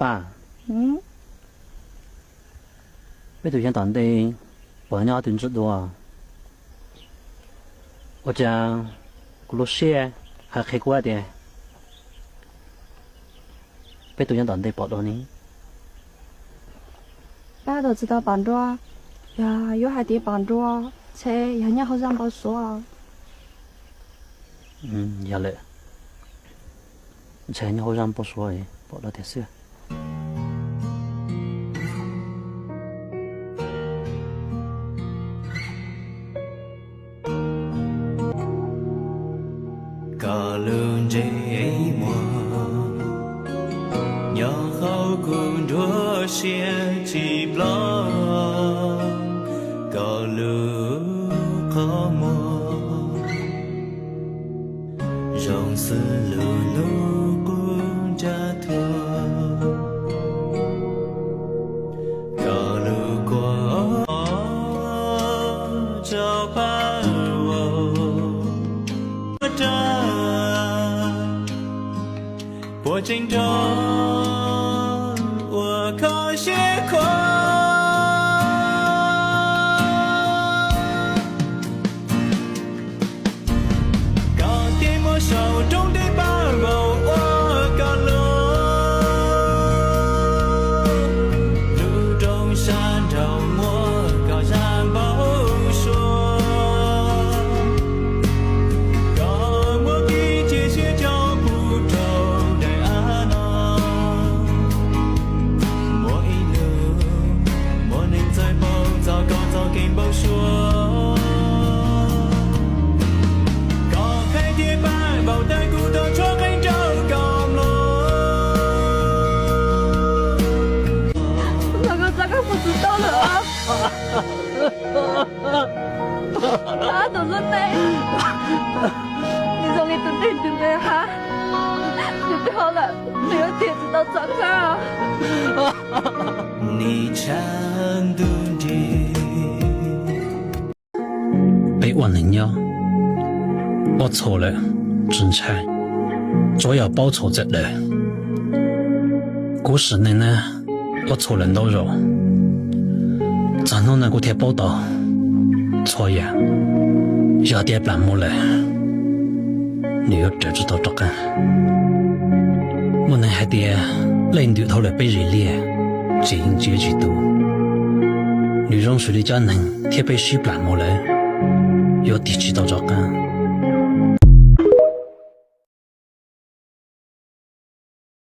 爸。被对象当地，我要定制多啊。我讲，古罗些还开过的，被对象当地报道呢。爸都知道帮助啊，呀，有还得帮助啊，车人家好像不说啊。也嘞，车人好像不说诶，报道的是。cả lưng dây mùa nhỏ hậu cùng đua xe chỉ lo cả lưng khó mùa rong sư lù lù cũng cha thua cả lưng qua cho ba我心中，我靠血空。高低我手中的把握，我高路，路中山头我高山不说。高我的结血脚步中。啊，都是你，你终于等定定的哈，准备好了，没有铁知道长啊。你唱独的，被我能要，我错了，真菜，左要报仇责任。故事呢，我错人都肉，咱弄那个贴报道。错呀，要点半木了，你要只知道这个，我能还得领导头来被人脸，这应结局多。你让谁的家能贴被水半木了，要地知道这个。